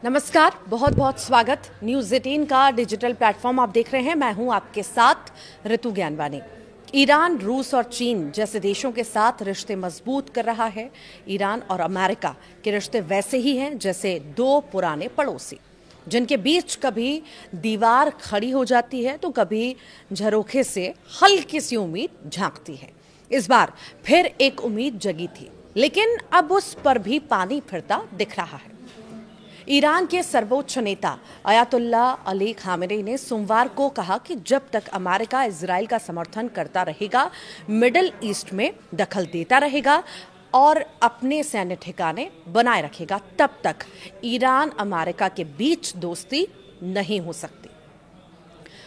नमस्कार, बहुत बहुत स्वागत। न्यूज़ 18 का डिजिटल प्लेटफॉर्म आप देख रहे हैं। मैं हूं आपके साथ ऋतु ज्ञानवानी। ईरान, रूस और चीन जैसे देशों के साथ रिश्ते मजबूत कर रहा है। ईरान और अमेरिका के रिश्ते वैसे ही हैं जैसे दो पुराने पड़ोसी, जिनके बीच कभी दीवार खड़ी हो जाती है तो कभी झरोखे से हल्की सी उम्मीद झांकती है। इस बार फिर एक उम्मीद जगी थी, लेकिन अब उस पर भी पानी फिरता दिख रहा है। ईरान के सर्वोच्च नेता अयातुल्ला अली खामेनी ने सोमवार को कहा कि जब तक अमेरिका इजराइल का समर्थन करता रहेगा, मिडिल ईस्ट में दखल देता रहेगा और अपने सैन्य ठिकाने बनाए रखेगा, तब तक ईरान अमेरिका के बीच दोस्ती नहीं हो सकती।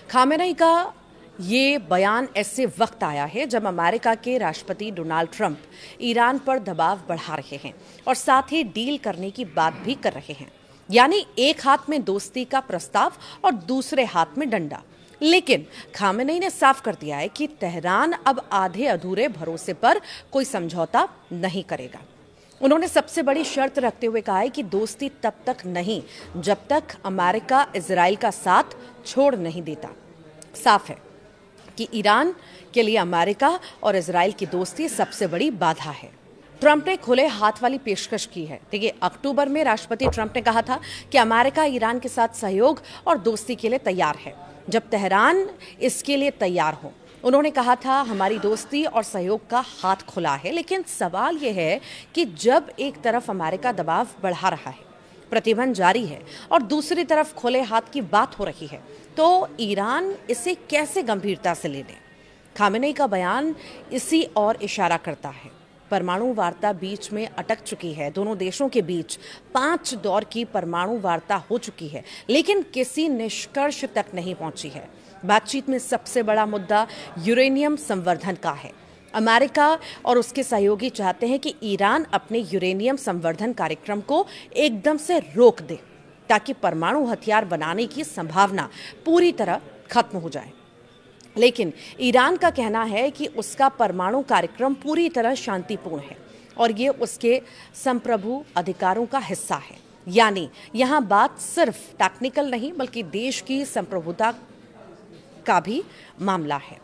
खामेनी का ये बयान ऐसे वक्त आया है जब अमेरिका के राष्ट्रपति डोनाल्ड ट्रंप ईरान पर दबाव बढ़ा रहे हैं और साथ ही डील करने की बात भी कर रहे हैं, यानी एक हाथ में दोस्ती का प्रस्ताव और दूसरे हाथ में डंडा। लेकिन खामेनी ने साफ कर दिया है कि तेहरान अब आधे अधूरे भरोसे पर कोई समझौता नहीं करेगा। उन्होंने सबसे बड़ी शर्त रखते हुए कहा है कि दोस्ती तब तक नहीं जब तक अमेरिका इजराइल का साथ छोड़ नहीं देता। साफ है कि ईरान के लिए अमेरिका और इजराइल की दोस्ती सबसे बड़ी बाधा है। ट्रंप ने खुले हाथ वाली पेशकश की है। देखिए, अक्टूबर में राष्ट्रपति ट्रंप ने कहा था कि अमेरिका ईरान के साथ सहयोग और दोस्ती के लिए तैयार है, जब तेहरान इसके लिए तैयार हो। उन्होंने कहा था, हमारी दोस्ती और सहयोग का हाथ खुला है, लेकिन सवाल यह है कि जब एक तरफ अमेरिका दबाव बढ़ा रहा है, प्रतिबंध जारी है और दूसरी तरफ खुले हाथ की बात हो रही है, तो ईरान इसे कैसे गंभीरता से ले ले। खामेनी का बयान इसी और इशारा करता है। परमाणु वार्ता बीच में अटक चुकी है। दोनों देशों के बीच 5 दौर की परमाणु वार्ता हो चुकी है, लेकिन किसी निष्कर्ष तक नहीं पहुंची है। बातचीत में सबसे बड़ा मुद्दा यूरेनियम संवर्धन का है। अमेरिका और उसके सहयोगी चाहते हैं कि ईरान अपने यूरेनियम संवर्धन कार्यक्रम को एकदम से रोक दे, ताकि परमाणु हथियार बनाने की संभावना पूरी तरह खत्म हो जाए। लेकिन ईरान का कहना है कि उसका परमाणु कार्यक्रम पूरी तरह शांतिपूर्ण है और ये उसके संप्रभु अधिकारों का हिस्सा है। यानी यहाँ बात सिर्फ टेक्निकल नहीं, बल्कि देश की संप्रभुता का भी मामला है।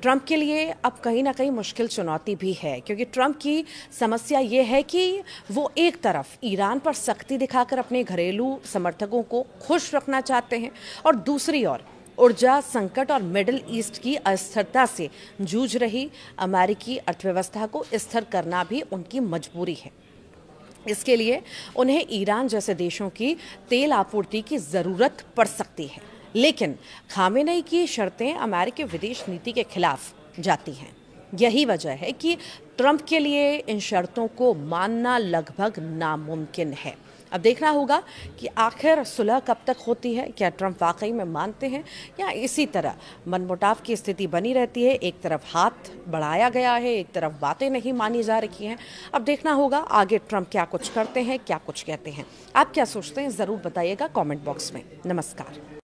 ट्रंप के लिए अब कहीं ना कहीं मुश्किल चुनौती भी है, क्योंकि ट्रंप की समस्या ये है कि वो एक तरफ ईरान पर सख्ती दिखाकर अपने घरेलू समर्थकों को खुश रखना चाहते हैं और दूसरी ओर ऊर्जा संकट और मिडिल ईस्ट की अस्थिरता से जूझ रही अमेरिकी अर्थव्यवस्था को स्थिर करना भी उनकी मजबूरी है। इसके लिए उन्हें ईरान जैसे देशों की तेल आपूर्ति की जरूरत पड़ सकती है। लेकिन खामेनी की शर्तें अमेरिकी विदेश नीति के खिलाफ जाती हैं। यही वजह है कि ट्रंप के लिए इन शर्तों को मानना लगभग नामुमकिन है। अब देखना होगा कि आखिर सुलह कब तक होती है। क्या ट्रंप वाकई में मानते हैं या इसी तरह मनमुटाव की स्थिति बनी रहती है। एक तरफ हाथ बढ़ाया गया है, एक तरफ बातें नहीं मानी जा रही हैं। अब देखना होगा आगे ट्रंप क्या कुछ करते हैं, क्या कुछ कहते हैं। आप क्या सोचते हैं, ज़रूर बताइएगा कमेंट बॉक्स में। नमस्कार।